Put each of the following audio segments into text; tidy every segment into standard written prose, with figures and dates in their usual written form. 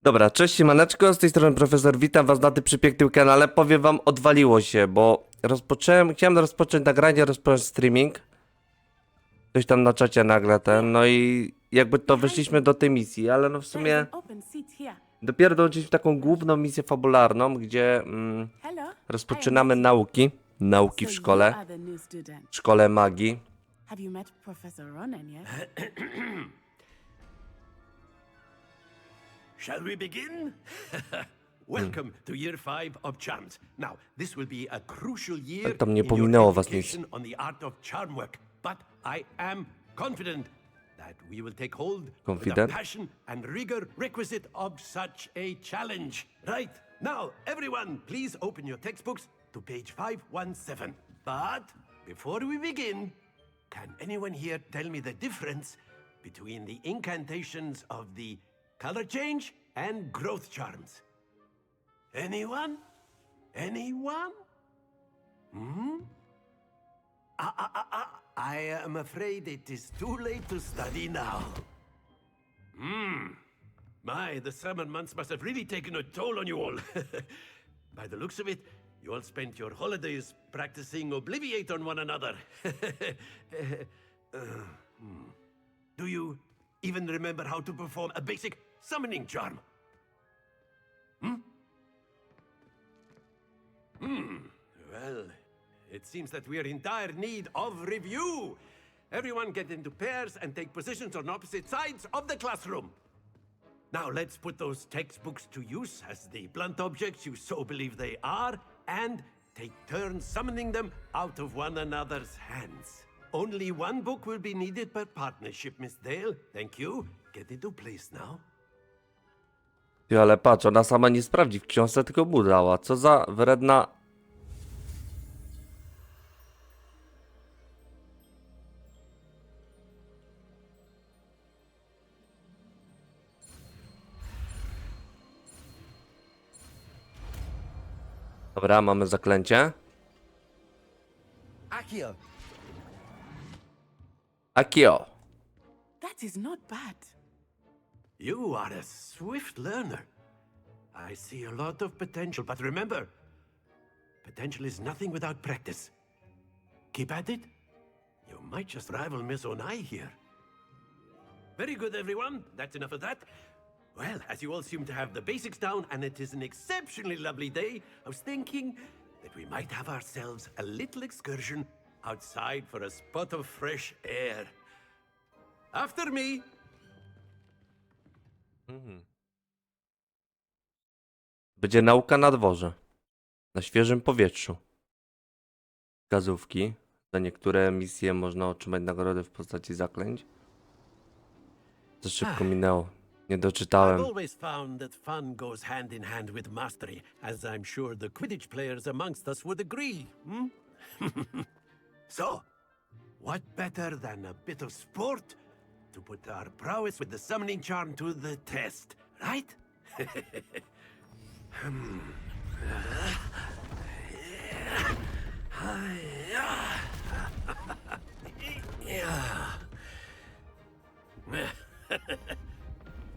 Dobra, cześć siemaneczko, z tej strony profesor, witam was na tym przypięknym kanale. Powiem wam, odwaliło się, bo chciałem rozpocząć nagranie, rozpocząć streaming. Coś tam na czacie nagle no i jakby to wyszliśmy do tej misji, ale no w sumie dopiero dołączyliśmy w taką główną misję fabularną, gdzie rozpoczynamy nauki w szkole magii. Shall we begin? Welcome to year 5 of charms. Now, this will be a crucial year Tam nie in your pominęło was nic. education on the art of charm work, but I am confident that we will take hold with the Confident? passion and rigor requisite of such a challenge. Right, now, everyone, please open your textbooks to page 517. But before we begin, can anyone here tell me the difference between the incantations of the color change and growth charms? Anyone? Anyone? I am afraid it is too late to study now. My, the summer months must have really taken a toll on you all. By the looks of it, you all spent your holidays practicing Obliviate on one another. Do you even remember how to perform a basic summoning charm? Well, it seems that we are in dire need of review. Everyone get into pairs and take positions on opposite sides of the classroom. Now let's put those textbooks to use as the blunt objects you so believe they are, and take turns summoning them out of one another's hands. Only one book will be needed per partnership, Miss Dale. Thank you. Get into place now. Ty, ale patrz, ona sama nie sprawdzi w książce, tylko mu dała. Co za wredna... Dobra, mamy zaklęcie. Accio. Akio. That is not bad. You are a swift learner. I see a lot of potential, but remember, potential is nothing without practice. Keep at it. You might just rival Miss Onai here. Very good, everyone. That's enough of that. Well, as you all seem to have the basics down, and it is an exceptionally lovely day, I was thinking that we might have ourselves a little excursion outside for a spot of fresh air. After me. Będzie nauka na dworze. Na świeżym powietrzu. Wskazówki. Za niektóre misje można otrzymać nagrody w postaci zaklęć. Za szybko minęło. Nie doczytałem. I've always found that fun goes hand in hand with mastery, as I'm sure the Quidditch players amongst us would agree. So, what better than a bit of sport to put our prowess with the summoning charm to the test, right?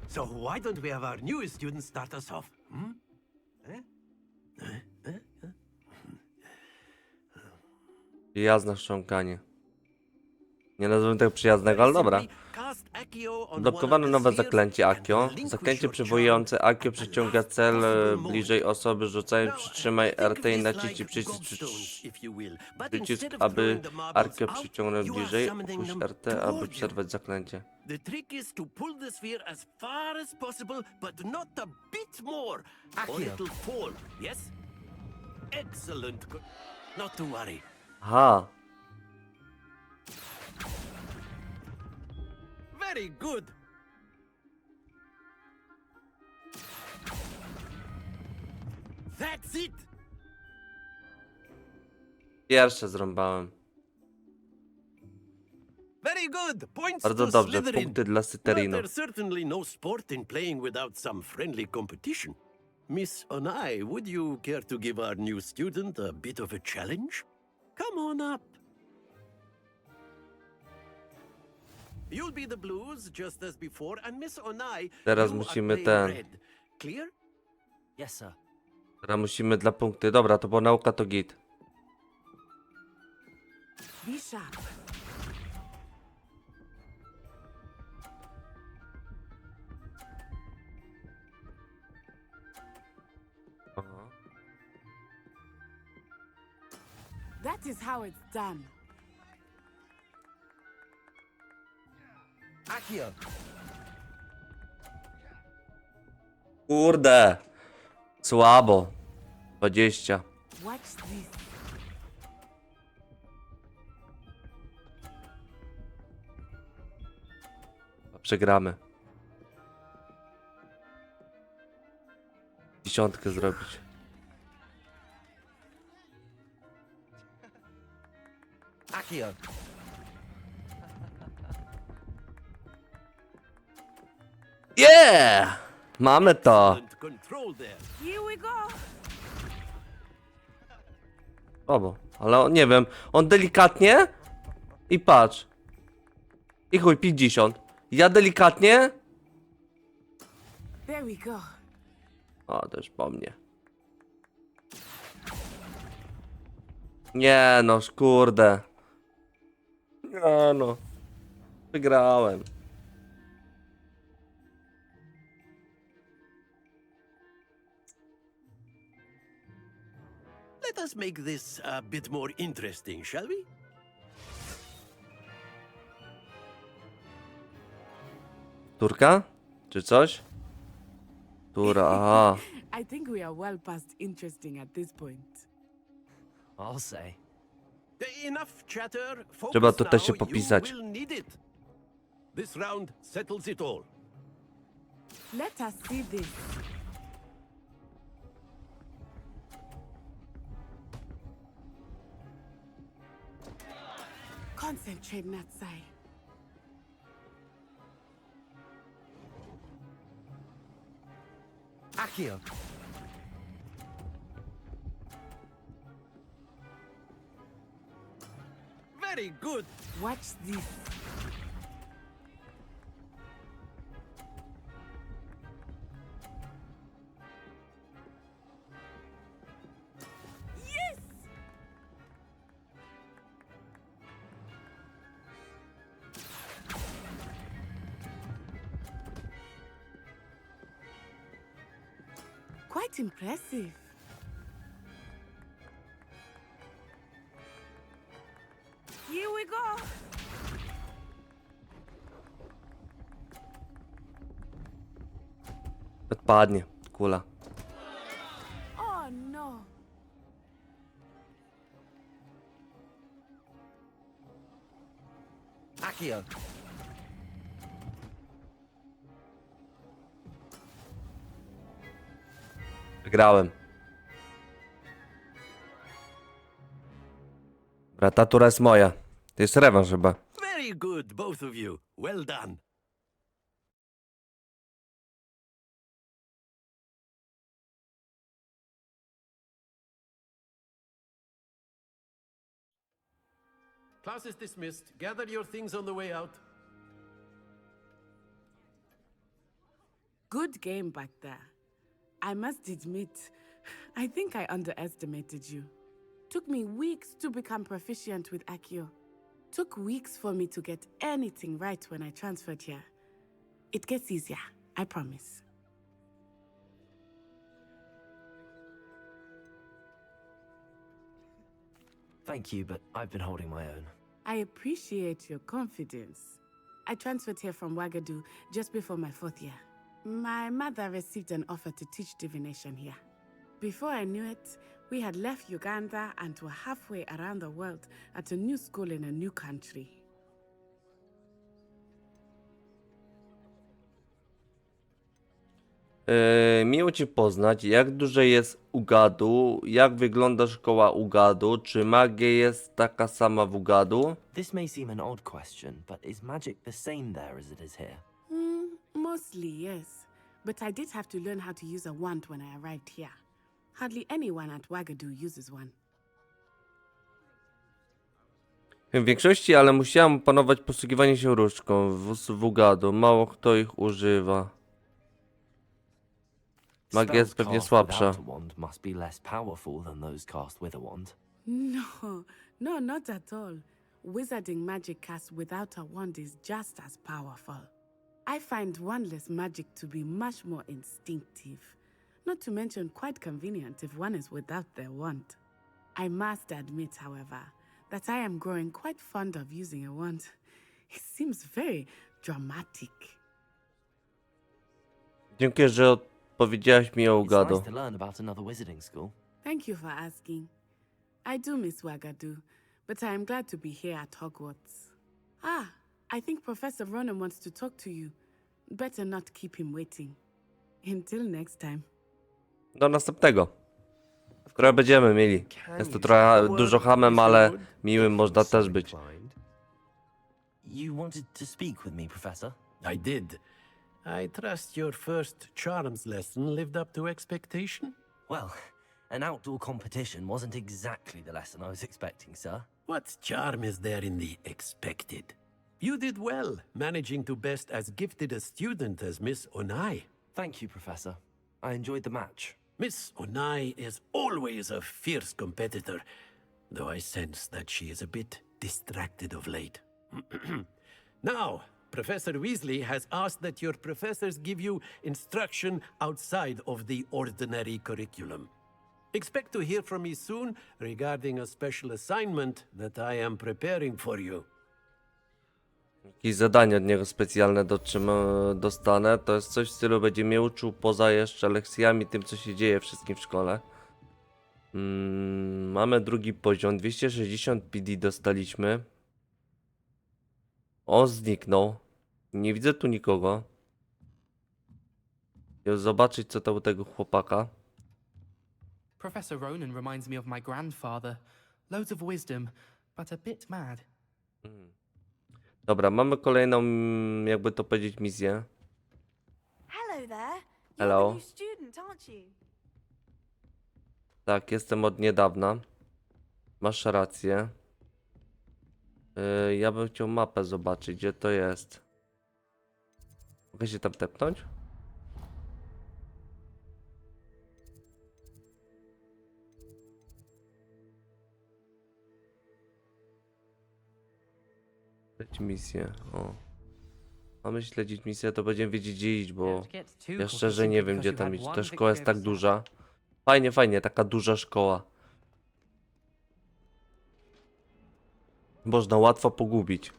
So why don't we have our newest student start us off? Przyjazne chrząkanie. Nie nazywam tego przyjaznego, ale dobra. Odblokowano nowe zaklęcie Akio. Zaklęcie przywołujące Akio przyciąga cel bliżej osoby, rzucając przytrzymaj RT i naciśnij przycisk, aby Akio przyciągnąć bliżej. Puść RT, aby przerwać zaklęcie. The trick is to pull the sphere as far as possible, but not a bit more, or it'll fall. Yes? Excellent. Not to worry. Aha. Very good. That's it. Pierwsze zrąbałem. Very good. Points Bardzo to dobrze. Slytherin. Punkty dla But Slytherinu. there's certainly no sport in playing without some friendly competition. Miss Onai, would you care to give our new student a bit of a challenge? Come on up. You'll be the blues just as before, and Miss Onai, Teraz you are musimy playing ten. red. Clear? Yes, sir. Teraz musimy dla punkty. Dobra, to była nauka, to git. Be sharp. Aha. That is how it's done. Accio. Kurde. Słabo. 20. Watch this. Przegramy. 10 zrobić. Accio. Yeah! Mamy to. Excellent control there. Here we go. Słabo. Ale nie wiem. On delikatnie. I patrz. I chuj, 50. Ja delikatnie. There we go. O, też po mnie. Nie no, kurde. Nie no. Wygrałem. Let us make this a bit more interesting, shall we? Turka? Czy coś? Tura, aha. I think we are well past interesting at this point. I'll say. Enough chatter. Focus Trzeba tutaj now. się popisać. You will need it. This round settles it all. Let us see this. Concentrate, Natsai. Accio. Very good. Watch this. Yes! Quite impressive. Here we go. Odpadnie. Kula. Oh no. Accio. Wygrałem. Dobra, ta tura jest moja. To jest rewanż chyba. Very good, both of you. Well done. Class is dismissed. Gather your things on the way out. Good game back there. I must admit, I think I underestimated you. Took me weeks to become proficient with Accio. Took weeks for me to get anything right when I transferred here. It gets easier, I promise. Thank you, but I've been holding my own. I appreciate your confidence. I transferred here from Wagadu just before my 4th year. My mother received an offer to teach divination here. Before I knew it, we had left Uganda and were halfway around the world at a new school in a new country. Miło Cię poznać. Jak duże jest Ugadu? Jak wygląda szkoła Ugadu? Czy magia jest taka sama w Ugadu? This may seem an odd question, but is magic the same there as it is here? Mostly, yes. But I did have to learn how to use a wand when I arrived here. Hardly anyone at Wagadu uses one. W większości, ale musiałem opanować posługiwanie się różdżką w Ugadu. Mało kto ich używa. Magia jest Spells pewnie cast słabsza. without a wand must be less powerful than those cast with a wand. No, no, not at all. Wizarding magic cast without a wand is just as powerful. I find wandless magic to be much more instinctive, not to mention quite convenient if one is without their wand. I must admit, however, that I am growing quite fond of using a wand. It seems very dramatic. Dziękuję, że odpowiedziałaś mi o It's nice ugadu. to learn about another wizarding school. Thank you for asking. I do miss Wagadu, but I am glad to be here at Hogwarts. Ah, I think Professor Ronan wants to talk to you. Better not keep him waiting. Until next time. Do następnego. Które będziemy mieli. Jest to trochę dużo hamem, ale miłym można też być. You wanted to speak with me, Professor? I did. I trust your first charms lesson lived up to expectation? Well, an outdoor competition wasn't exactly the lesson I was expecting, sir. What charm is there in the expected? You did well, managing to best as gifted a student as Miss Onai. Thank you, Professor. I enjoyed the match. Miss Onai is always a fierce competitor, though I sense that she is a bit distracted of late. Now, Professor Weasley has asked that your professors give you instruction outside of the ordinary curriculum. Expect to hear from me soon regarding a special assignment that I am preparing for you. Jakieś zadanie od niego specjalne dostanę. To jest coś w stylu, będzie mnie uczył poza jeszcze lekcjami, tym co się dzieje wszystkim w szkole. Mamy drugi poziom, 260 PD dostaliśmy. On zniknął. Nie widzę tu nikogo. Chcę zobaczyć co to u tego chłopaka. Professor Ronan reminds me of my grandfather. Loads of wisdom, but a bit mad. Dobra, mamy kolejną, jakby to powiedzieć, misję. Hello there. You're Hello. the new student, aren't you? Tak, jestem od niedawna. Masz rację. Ja bym chciał mapę zobaczyć, gdzie to jest. Mogę się tam tepnąć? Śledź misję, o. Mamy śledzić misję, to będziemy wiedzieć gdzie iść, bo ja szczerze nie wiem gdzie tam iść. Ta szkoła jest tak duża. Fajnie, fajnie, taka duża szkoła. Można łatwo pogubić.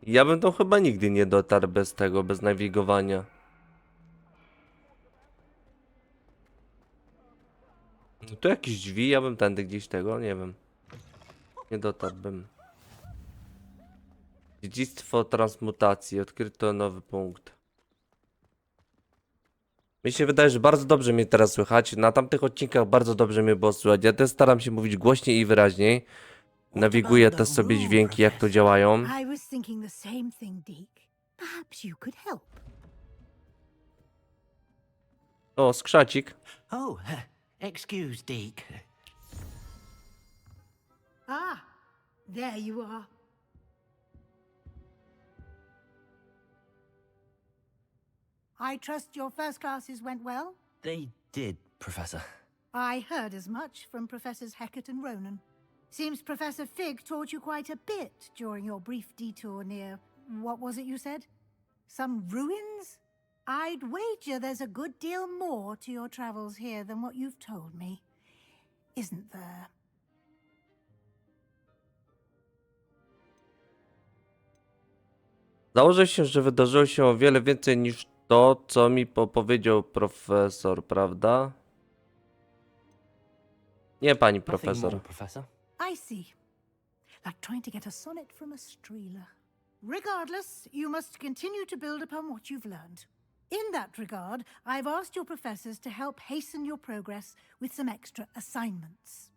Ja bym to chyba nigdy nie dotarł bez tego, bez nawigowania. No tu jakieś drzwi, ja bym tędy gdzieś tego, nie wiem. Nie dotarłbym. Dziedzictwo transmutacji, odkryto nowy punkt. Mi się wydaje, że bardzo dobrze mnie teraz słychać. Na tamtych odcinkach bardzo dobrze mnie było słychać. Ja też staram się mówić głośniej i wyraźniej. Nawiguję też sobie dźwięki, jak to działają. I was thinking the same thing, Deke. Perhaps you could help. O, skrzacik. Oh, excuse, Deke. Ah, there you are. I trust your first classes went well? They did, Professor. I heard as much from Professors Hecat and Ronan. Seems Professor Fig taught you quite a bit during your brief detour near... what was it you said? Some ruins? I'd wager there's a good deal more to your travels here than what you've told me. Isn't there? Założę się, że wydarzyło się o wiele więcej niż to, co mi powiedział profesor, prawda? Nie, pani Nothing profesor. more, Professor. I see. Like trying to get a sonnet from a streeler. Regardless, you must continue to build upon what you've learned. In that regard, I've asked your professors to help hasten your progress with some extra assignments.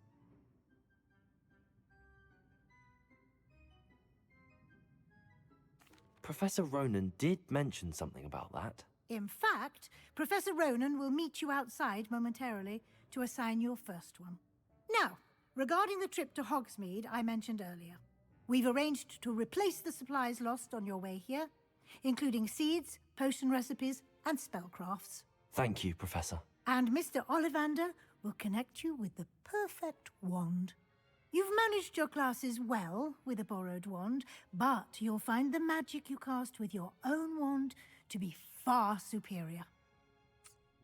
Professor Ronan did mention something about that. In fact, Professor Ronan will meet you outside momentarily to assign your first one. Now, Regarding the trip to Hogsmeade I mentioned earlier, we've arranged to replace the supplies lost on your way here, including seeds, potion recipes, and spellcrafts. Thank you, Professor. And Mr. Ollivander will connect you with the perfect wand. You've managed your classes well with a borrowed wand, but you'll find the magic you cast with your own wand to be far superior.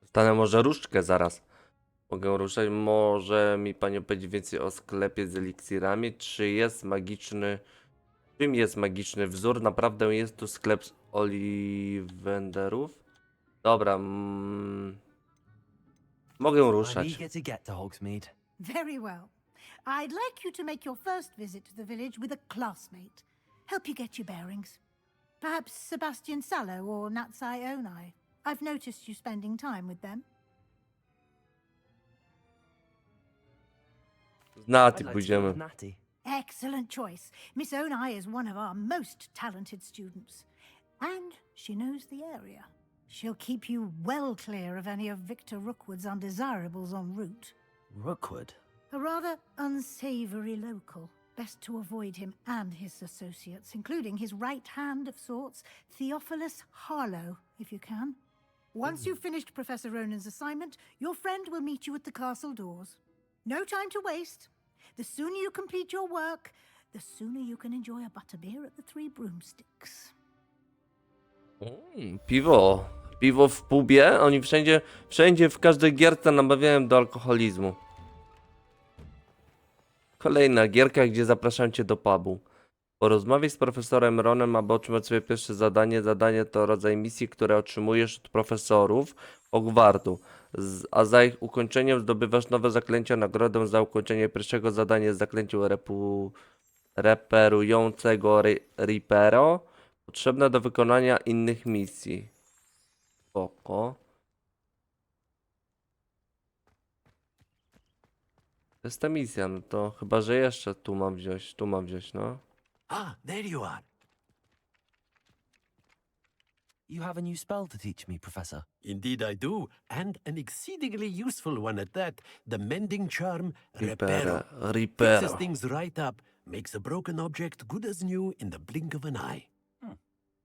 Dostanę może różdżkę zaraz. Mogę ruszać. Może mi pani opowiedzieć więcej o sklepie z eliksirami? Czym jest magiczny wzór? Naprawdę jest tu sklep z Ollivanderów? Dobra. Mogę I'm ruszać. eager to get to Hogsmeade. Very well. I'd like you to make your first visit to the village with a classmate. Help you get your bearings. Perhaps Sebastian Sallow or Natsai Onai. I've noticed you spending time with them. Z Nati I'd like to go pójdziemy. with Natty. Excellent choice. Miss Onai is one of our most talented students. And she knows the area. She'll keep you well clear of any of Victor Rookwood's undesirables en route. Rookwood? A rather unsavory local. Best to avoid him and his associates, including his right hand of sorts, Theophilus Harlow, if you can. Once you've finished Professor Ronan's assignment, your friend will meet you at the castle doors. No time to waste. The sooner you complete your work, the sooner you can enjoy a butterbeer at the Three Broomsticks. Piwo. Piwo w pubie. Oni wszędzie w każdej gierce namawiają do alkoholizmu. Kolejna gierka, gdzie zapraszam cię do pubu. Porozmawiaj z profesorem Ronem, aby otrzymać swoje pierwsze zadanie. Zadanie to rodzaj misji, które otrzymujesz od profesorów Hogwartu. A za ich ukończeniem zdobywasz nowe zaklęcia. Nagrodę za ukończenie pierwszego zadania jest zaklęcie reperującego Repero, potrzebne do wykonania innych misji. Spoko. To jest ta misja, no to chyba, że jeszcze tu mam wziąć, no. Ah, there you are. You have a new spell to teach me, Professor. Indeed I do, and an exceedingly useful one at that. The mending charm, Repero. Fixes Repero. things right up, makes a broken object good as new in the blink of an eye.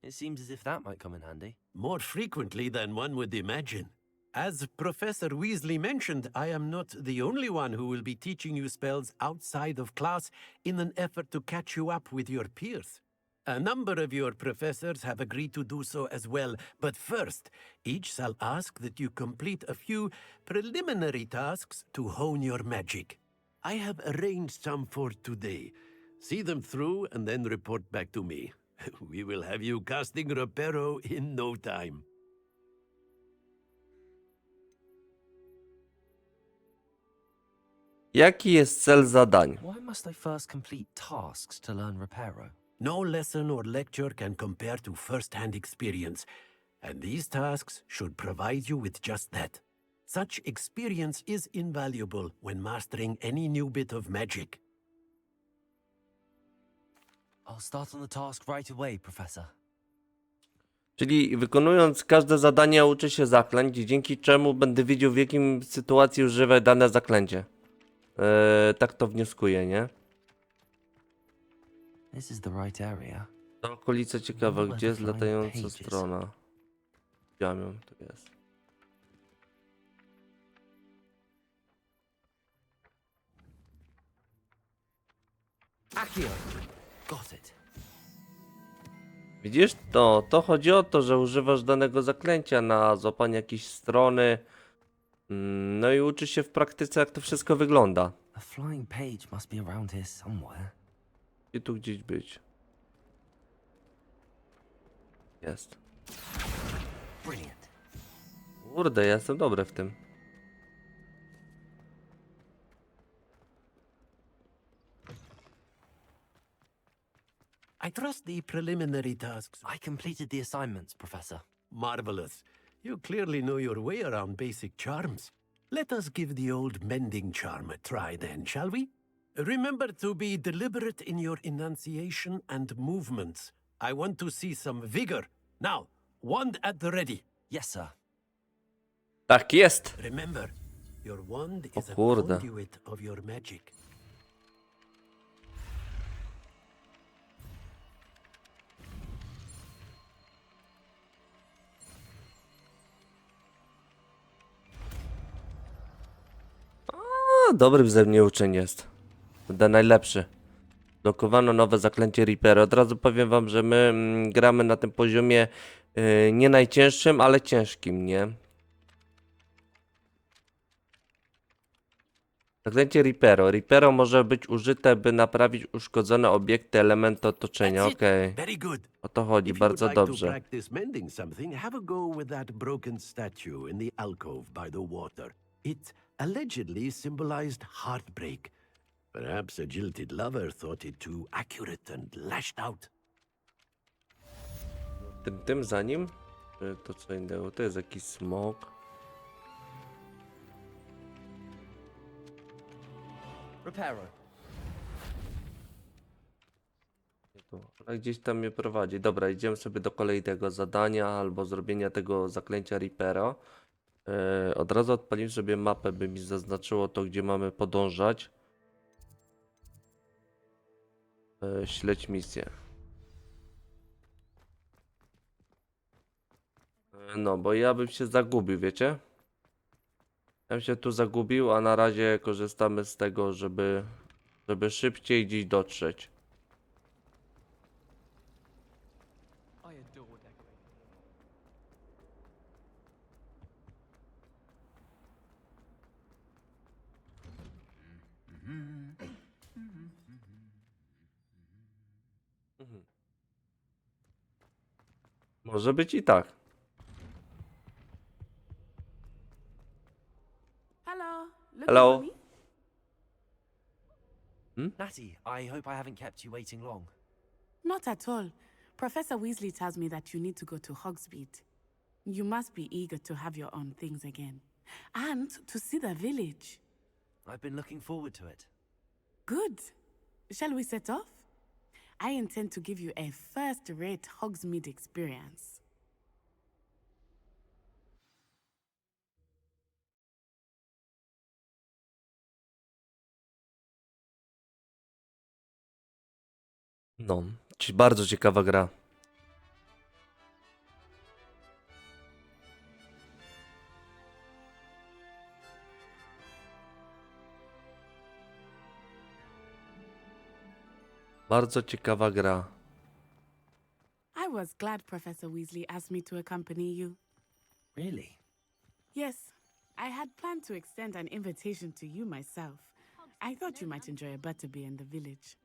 It seems as if that might come in handy. More frequently than one would imagine. As Professor Weasley mentioned, I am not the only one who will be teaching you spells outside of class in an effort to catch you up with your peers. A number of your professors have agreed to do so as well, but first, each shall ask that you complete a few preliminary tasks to hone your magic. I have arranged some for today. See them through and then report back to me. We will have you casting Repero in no time. Jaki jest cel zadań? Why must I first complete tasks to learn Repero? No lesson or lecture can compare to first-hand experience, and these tasks should provide you with just that. Such experience is invaluable when mastering any new bit of magic. I'll start on the task right away, Professor. Czyli wykonując każde zadanie uczę się zaklęć, dzięki czemu będę wiedział, w jakim sytuacji używaj dane zaklęcie. Tak to wnioskuję, nie? This is the right area. To okolice ciekawe, gdzie jest latająca strona? Widziałem ją, tu jest. Accio! Got it. Widzisz, to chodzi o to, że używasz danego zaklęcia na złapanie jakiejś strony. No i uczy się w praktyce, jak to wszystko wygląda. A flying page must be around here somewhere. I tu gdzieś być. Jest. Brilliant. Kurde, ja jestem dobry w tym. I trust the preliminary tasks. I completed the assignments, Professor. Marvelous. You clearly know your way around basic charms. Let us give the old mending charm a try then, shall we? Remember to be deliberate in your enunciation and movements. I want to see some vigor. Now, wand at the ready. Yes, sir. Tak jest. Remember, your wand is a kurde. conduit of your magic. dobry ze mnie uczeń jest. Będę najlepszy. Blokowano nowe zaklęcie Repero. Od razu powiem wam, że my gramy na tym poziomie nie najcięższym, ale ciężkim, nie? Zaklęcie Repero. Repero może być użyte, by naprawić uszkodzone obiekty, elementy otoczenia. That's it. Okej. Very good. O to chodzi, If you would bardzo like to dobrze. practice mending something, have a go with that broken statue in the alcove by the water. It allegedly symbolized heartbreak. Perhaps a jilted lover thought it too accurate and lashed out. Tym za nim? Czy to co innego? To jest jakiś smok. Repero. Ale gdzieś tam mnie prowadzi. Dobra, idziemy sobie do kolejnego zadania albo zrobienia tego zaklęcia Repero. Od razu odpaliłem sobie mapę, by mi zaznaczyło to, gdzie mamy podążać. Śledź misję. No, bo ja bym się zagubił, wiecie? Ja bym się tu zagubił, a na razie korzystamy z tego, żeby szybciej gdzieś dotrzeć. Może być i tak. Hello. Looking Hello. for me? Natty, I hope I haven't kept you waiting long. Not at all. Professor Weasley tells me that you need to go to Hogsmeade. You must be eager to have your own things again. And to see the village. I've been looking forward to it. Good. Shall we set off? I intend to give you a first-rate Hogsmeade experience. No, bardzo ciekawa gra. Bardzo ciekawa gra. I was glad Professor Weasley asked me to accompany you. Really? Yes, I had planned to extend an invitation to you myself. I thought you might enjoy a butterbeer in the village.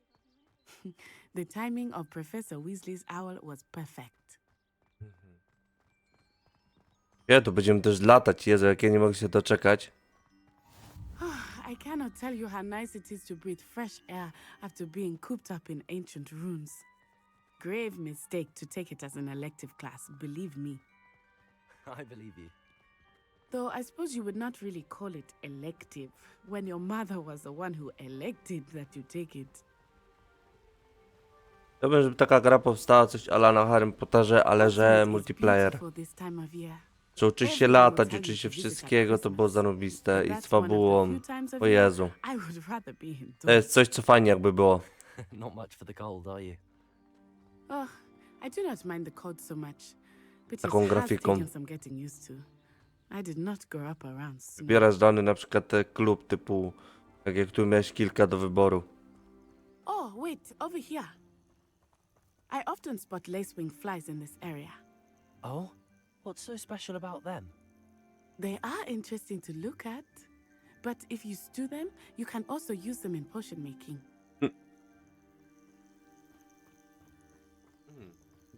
The timing of Professor Weasley's owl was perfect. Ja, tu będziemy też latać. Jezu, jak ja nie mogę się doczekać. I cannot tell you how nice it is to breathe fresh air after being cooped up in ancient ruins. Grave mistake to take it as an elective class, believe me. I believe you. Though I suppose you would not really call it elective when your mother was the one who elected that you take it. Chciałbym, żeby taka gra powstała, coś a la na Harrym Potterze, ale że Hogsmeade is multiplayer. beautiful this time of year. Czy uczyć się latać, uczyć się wszystkiego, to było zanowiste. I z fabułą. O Jezu. I would rather be indoors. To jest coś, co fajnie jakby było. Not much for the cold, are you? Oh, I do not mind the cold so much, but Taką it has grafiką. taken some getting used to. I did not grow up around snow. Wybierasz dany na przykład klub typu, tak jak tu miałeś kilka do wyboru. Oh, wait, over here. I often spot lacewing flies in this area. Oh? What's so special about them? They are interesting to look at, but if you stew them, you can also use them in potion making.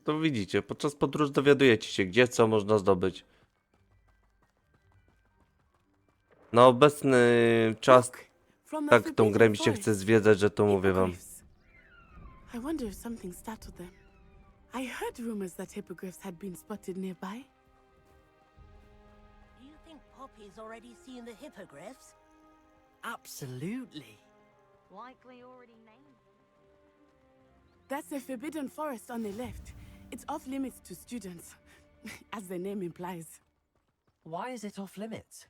To widzicie, podczas podróży dowiadujecie się, gdzie co można zdobyć. Na obecny czas Look, from the tak tą forbidden grę mi się forest. chce zwiedzać, że to mówię wam. Hippogriffs. I wonder if something startled them. I heard rumors that hippogriffs had been spotted nearby. Do you think Poppy's already seen the hippogriffs? Absolutely. Likely already named. That's the forbidden forest on the left. It's off limits to students, as the name implies. Why is it off limits?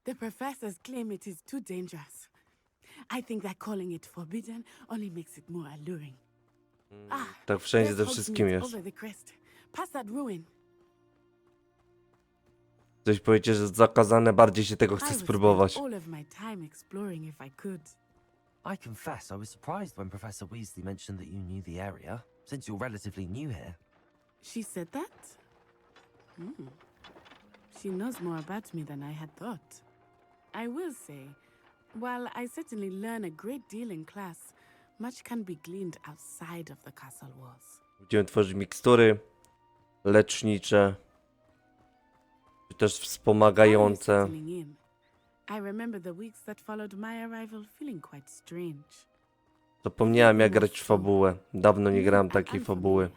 The professors claim it is too dangerous. I think that calling it forbidden only makes it more alluring. Tak wszędzie there's ze wszystkim Hogsmeade jest. over the crest. Past that ruin. Coś powiecie, że jest zakazane, bardziej się tego I chcę would spend spróbować. all of my time exploring if I could. I confess I was surprised when Professor Weasley mentioned that you knew the area, since you're relatively new here. She said that? Hmm. She knows more about me than I had thought. I will say, while I certainly learn a great deal in class, much can be gleaned outside of the castle walls. Będziemy tworzyć mikstury lecznicze, czy też While you're wspomagające. settling in, I remember the weeks that followed my arrival feeling quite strange. Zapomniałem jak grać w fabułę. Dawno nie New grałem and takiej fabuły.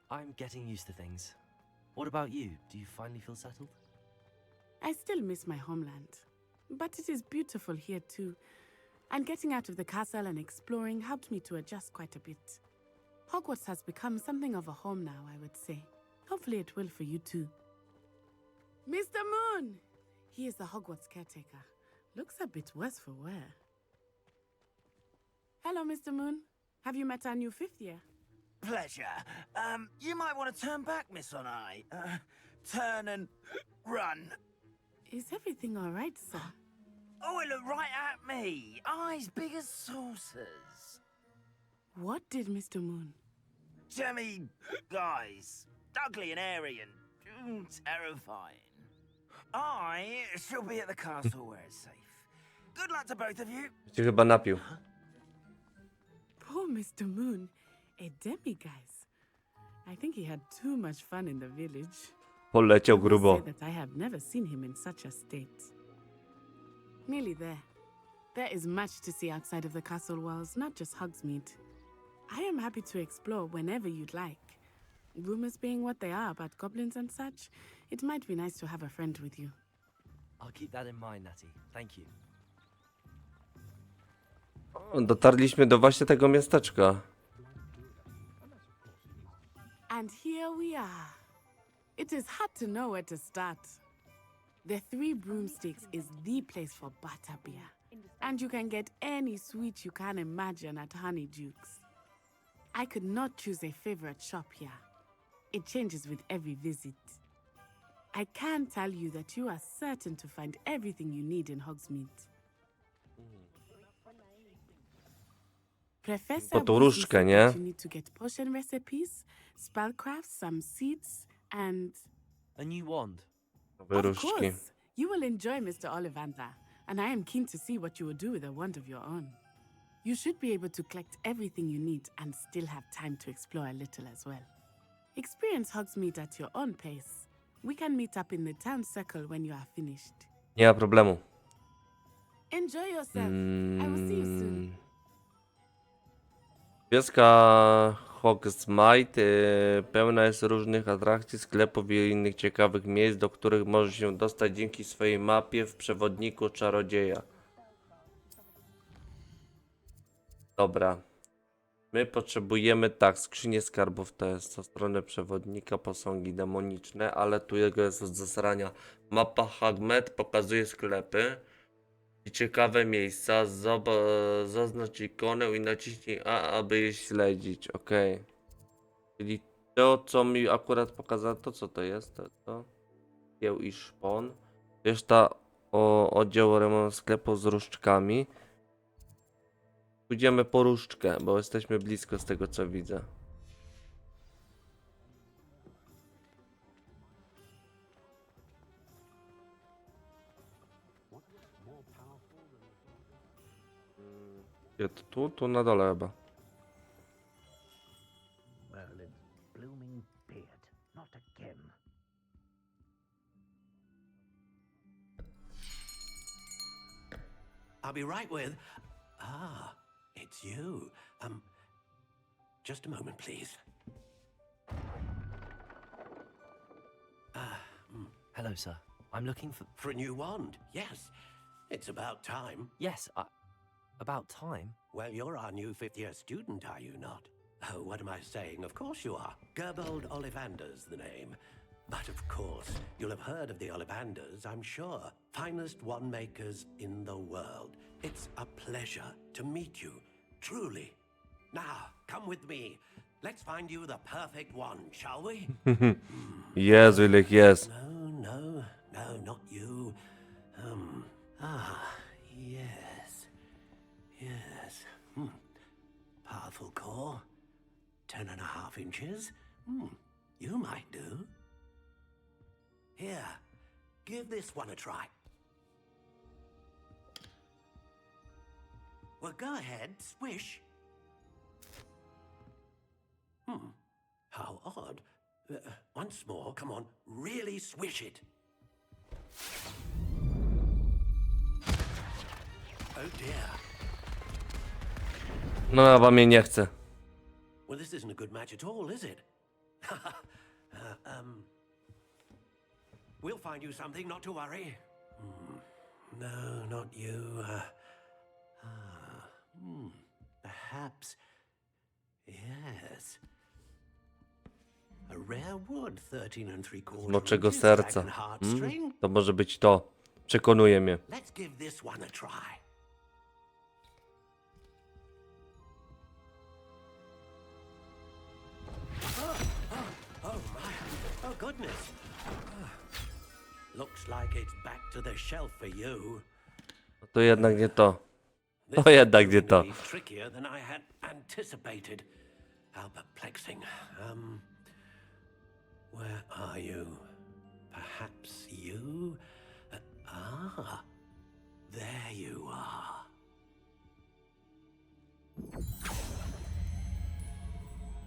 I'm getting used to things. What about you? Do you finally feel settled? I still miss my homeland, but it is beautiful here too. And getting out of the castle and exploring helped me to adjust quite a bit. Hogwarts has become something of a home now, I would say. Hopefully it will for you too. Mr. Moon! He is the Hogwarts caretaker. Looks a bit worse for wear. Hello, Mr. Moon. Have you met our new fifth year? Pleasure. You might want to turn back, Miss On Eye. Turn and run. Is everything all right, sir? Oh, it looked right at me. Eyes big as saucers. What did Mr. Moon? Jemmy guys. Ugly and airy and terrifying. I shall be at the castle where it's safe. Good luck to both of you. Się chyba napił. Poor Mr. Moon. A demiguise. I think he had too much fun in the village. Poleciał I must grubo. say that I have never seen him in such a state. Nearly there. There is much to see outside of the castle walls, not just Hogsmeade. I am happy to explore whenever you'd like. Rumors being what they are about goblins and such, it might be nice to have a friend with you. I'll keep that in mind, Natty. Thank you. O, dotarliśmy do właśnie tego miasteczka. And here we are. It is hard to know where to start. The Three Broomsticks is the place for butterbeer. And you can get any sweet you can imagine at Honeydukes. I could not choose a favorite shop here. It changes with every visit. I can tell you that you are certain to find everything you need in Hogsmeade. Professor Podróżkę, Weasley said nie? that you need to get potion recipes, spellcrafts, some seeds, and A new wand. Nowe of różdżki. course, you will enjoy Mr. Ollivander, and I am keen to see what you will do with a wand of your own. You should be able to collect everything you need and still have time to explore a little as well. Experience Hogsmeade at your own pace. We can meet up in the town circle when you are finished. Nie ma problemu. Enjoy yourself. I will see you soon. Wioska Hogsmeade pełna jest różnych atrakcji, sklepów i innych ciekawych miejsc, do których może się dostać dzięki swojej mapie w przewodniku czarodzieja. Dobra. My potrzebujemy, tak, skrzynię skarbów to jest, to stronę przewodnika, posągi demoniczne, ale tu jego jest od zasrania. Mapa Hogsmeade pokazuje sklepy i ciekawe miejsca. Zaznacz ikonę i naciśnij A, aby je śledzić. Ok. Czyli to, co mi akurat pokazało, to co to jest? To kieł i szpon. Reszta oddział remontu sklepu z różdżkami. Pójdziemy po różdżkę, bo jesteśmy blisko z tego co widzę. Gdzie to tu? Tu na dole chyba. Merlin's blooming beard. Not again. I'll be right with. Ah, it's you. Just a moment, please. Hello, sir. I'm looking for... For a new wand, yes. It's about time. Yes, about time. Well, you're our new fifth-year student, are you not? Oh, what am I saying? Of course you are. Gerbold Ollivander's the name. But of course, you'll have heard of the Ollivanders, I'm sure. Finest wand makers in the world. It's a pleasure to meet you, truly. Now, come with me. Let's find you the perfect wand, shall we? Jezu, ile ich jest. No, no, no, not you. Yes. Yes. Powerful core. 10.5 inches. You might do. Here, give this one a try. Well, go ahead, swish. How odd. Once more, come on, really swish it. Oh dear. No, chyba mnie nie chce. Well, this isn't a good match at all, is it? We'll find you something, not to worry. No, not you. Perhaps. Yes. A rare wood, 13 3/4 Smoczego inches, serca. dragon heartstring. To może być to. Przekonuje mnie. Let's give this one a try. Oh my. Oh goodness. Looks like it's back to the shelf for you. To jednak nie to. This To jednak nie is to. really trickier than I had anticipated. How perplexing. Where are you? Perhaps you? There you are.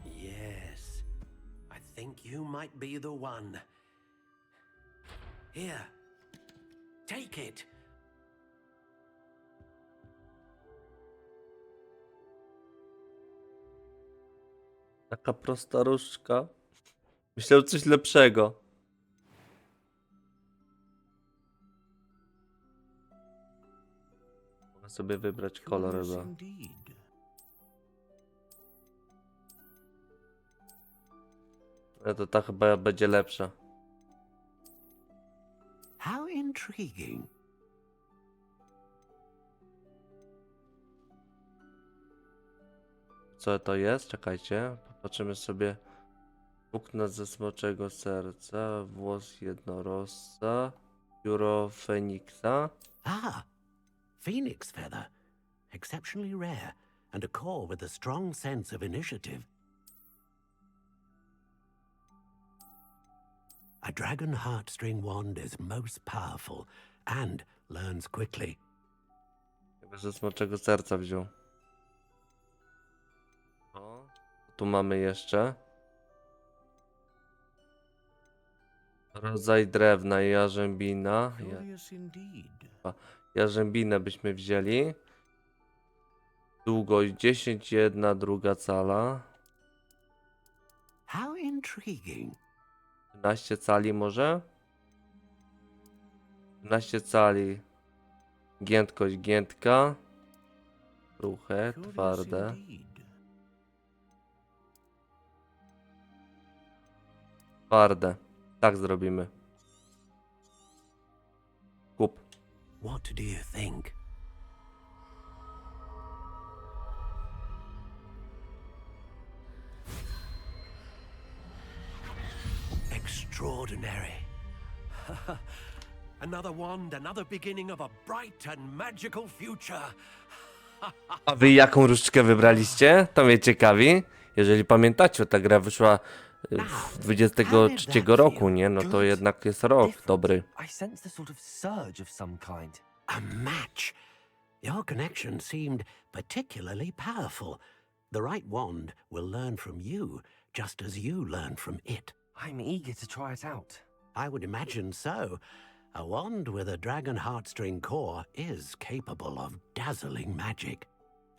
Yes, I think you might be the one. Here, take it. Taka prosta różdżka. Myślałem coś lepszego. Mogę sobie wybrać kolor chyba. Ale to ta chyba będzie lepsza. How intriguing. Co to jest? Czekajcie. Popatrzymy sobie. Płótno ze smoczego serca, włos jednorożca, pióro feniksa. Phoenix feather. Exceptionally rare, and a core with a strong sense of initiative. A dragon heartstring wand is most powerful and learns quickly. Chyba, że smoczego serca wziął. O, tu mamy jeszcze. Rodzaj drewna, jarzębina. Jarzębinę byśmy wzięli. Długość 10, 1/2 cala. How intriguing. 12 cali może? 12 cali. Giętkość, giętka. Ruche, twarde. Twarde. Tak zrobimy. Kup. What do you think? Extraordinary. Another wand, another beginning of a bright and magical future. A wy jaką różdżkę wybraliście? To mnie ciekawi. Jeżeli pamiętacie, ta gra wyszła w 23 roku, nie? No to jednak jest rok dobry. I sensed a sort of surge of some kind. A match. Your connection seemed particularly powerful. The right wand will learn from you, just as you learn from it. I'm eager to try it out. I would imagine so. A wand with a dragon heartstring core is capable of dazzling magic.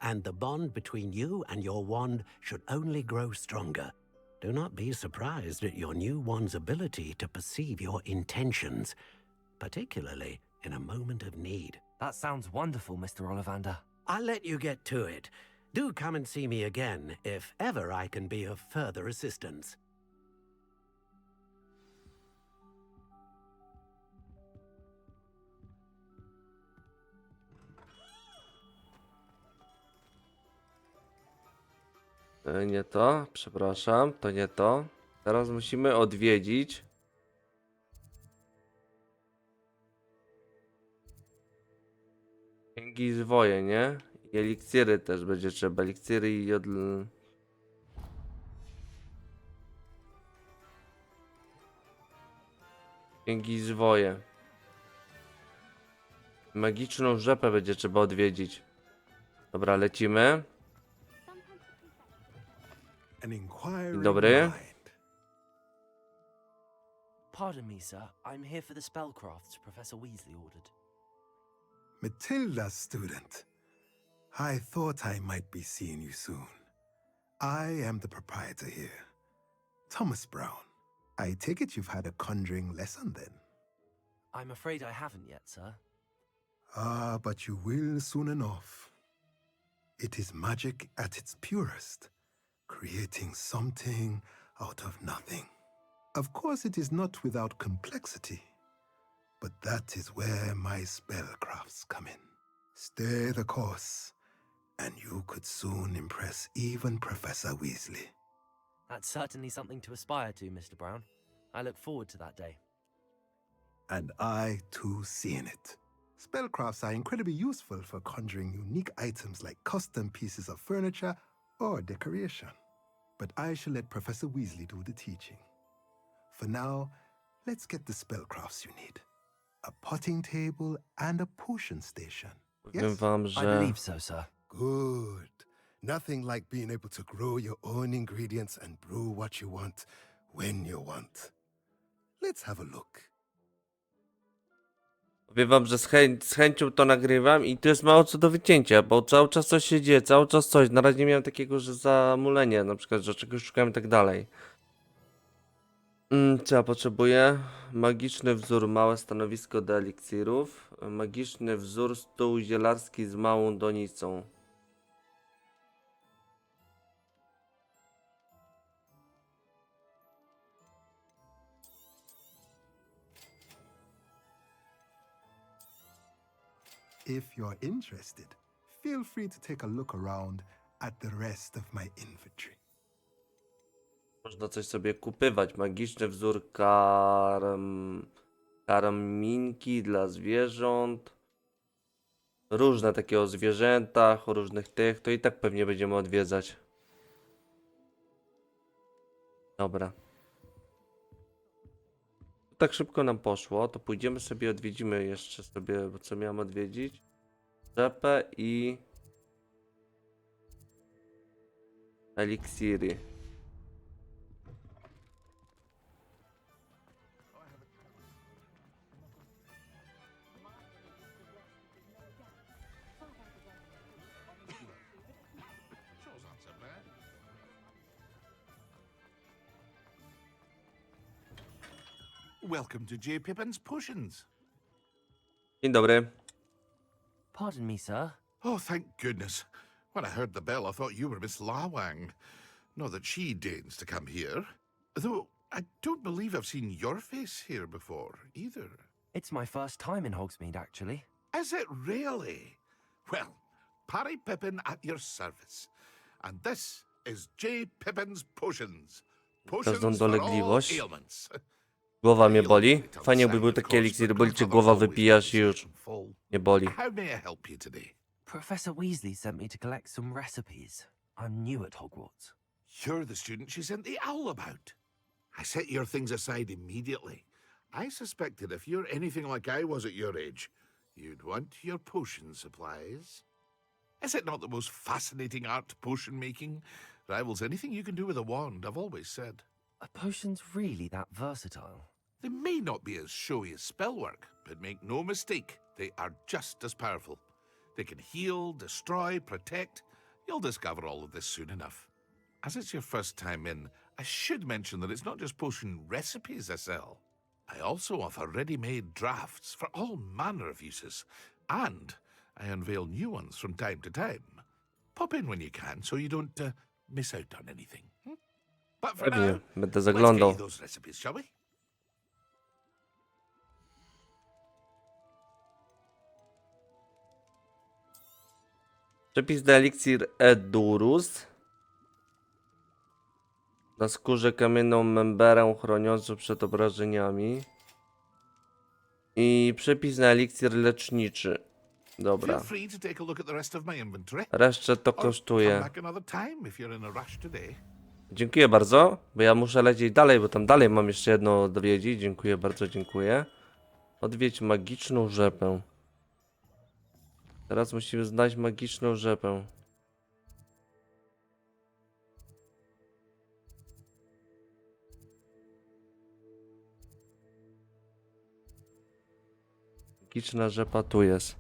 And the bond between you and your wand should only grow stronger. Do not be surprised at your new wand's ability to perceive your intentions, particularly in a moment of need. That sounds wonderful, Mr. Ollivander. I'll let you get to it. Do come and see me again if ever I can be of further assistance. Nie to, przepraszam, to nie to. Teraz musimy odwiedzić Księgi i zwoje, nie? I eliksiry też będzie trzeba. Eliksiry i księgi i zwoje. Magiczną rzepę będzie trzeba odwiedzić. Dobra, lecimy. An Dzień inquiring dobry. mind. Pardon me, sir. I'm here for the spellcrafts Professor Weasley ordered. Matilda, student. I thought I might be seeing you soon. I am the proprietor here, Thomas Brown. I take it you've had a conjuring lesson then? I'm afraid I haven't yet, sir. Ah, but you will soon enough. It is magic at its purest, creating something out of nothing. Of course, it is not without complexity, but that is where my spellcrafts come in. Stay the course, and you could soon impress even Professor Weasley. That's certainly something to aspire to, Mr. Brown. I look forward to that day. And I, too, see in it. Spellcrafts are incredibly useful for conjuring unique items like custom pieces of furniture or decoration. But I shall let Professor Weasley do the teaching. For now, let's get the spellcrafts you need. A potting table and a potion station. Powiem wam, I że believe so, sir. Good. Nothing like being able to grow your own ingredients and brew what you want when you want. Let's have a look. powiem wam, że z chęcią to nagrywam i tu jest mało co do wycięcia, bo cały czas coś się dzieje, cały czas coś. Na razie nie miałem takiego, że zamulenie, na przykład, że czegoś szukałem i tak dalej. Co ja potrzebuję? Magiczny wzór, małe stanowisko do eliksirów. Magiczny wzór, stół zielarski z małą donicą. If you're interested, feel free to take a look around at the rest of my inventory. Można coś sobie kupywać. Magiczny wzór karminki dla zwierząt. Różne takie o zwierzętach, o różnych tych. To i tak pewnie będziemy odwiedzać. Dobra. Tak szybko nam poszło, to pójdziemy sobie, odwiedzimy jeszcze sobie, bo co miałem odwiedzić? Rzepę i eliksiry. Welcome to J. Pippin's Potions. Dzień dobry. Pardon me, sir. Oh, thank goodness. When I heard the bell, I thought you were Miss Lawang. Not that she deigns to come here. Though I don't believe I've seen your face here before, either. It's my first time in Hogsmeade, actually. Is it really? Well, Parry Pippin at your service. And this is J. Pippin's Potions. Każdą Potions for all dolegliwość. ailments. Głowa mnie boli. Fajnie by był taki eliksir, boli cię głowa, wypijasz i już nie boli. How may I help you today? Professor Weasley sent me to collect some recipes. I'm new at Hogwarts. You're the student she sent the owl about. I set your things aside immediately. I suspected if you're anything like I was at your age, you'd want your potion supplies. Is it not the most fascinating art, potion making? Rivals anything you can do with a wand, I've always said. Are potions really that versatile? They may not be as showy as spellwork, but make no mistake, they are just as powerful. They can heal, destroy, protect. You'll discover all of this soon enough. As it's your first time in, I should mention that it's not just potion recipes I sell. I also offer ready-made drafts for all manner of uses, and I unveil new ones from time to time. Pop in when you can, so you don't miss out on anything. But for Pewnie, now, będę let's get zaglądał. you those recipes, shall we? Przepis na eliksir Edurus. Na skórze kamienną membrę chroniącą przed obrażeniami. I przepis na eliksir leczniczy. Dobra. Feel free to take a look at the rest of my inventory. Resztę to Or come kosztuje. back another time if you're in a rush today. Dziękuję bardzo, bo ja muszę lecieć dalej, bo tam dalej mam jeszcze jedno odwiedzić. Dziękuję bardzo, dziękuję. Odwiedź magiczną rzepę. Teraz musimy znaleźć magiczną rzepę. Magiczna rzepa tu jest.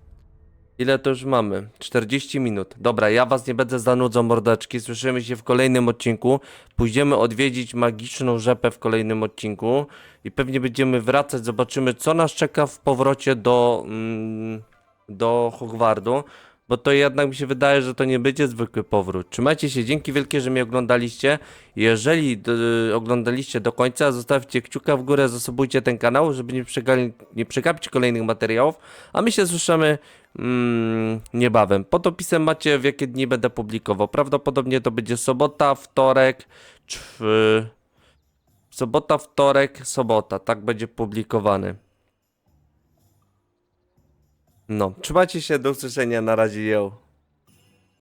Ile to już mamy? 40 minut. Dobra, ja was nie będę zanudzał, mordeczki. Słyszymy się w kolejnym odcinku. Pójdziemy odwiedzić magiczną rzepę w kolejnym odcinku. I pewnie będziemy wracać, zobaczymy co nas czeka w powrocie do Hogwartu. Bo to jednak mi się wydaje, że to nie będzie zwykły powrót. Trzymajcie się, dzięki wielkie, że mnie oglądaliście. Jeżeli oglądaliście do końca, zostawcie kciuka w górę, zasobujcie ten kanał, żeby nie przegapić kolejnych materiałów. A my się słyszymy niebawem. Pod opisem macie, w jakie dni będę publikował. Prawdopodobnie to będzie sobota, wtorek, sobota, wtorek, sobota. Tak będzie publikowany. No, trzymajcie się, do usłyszenia, na razie, yo.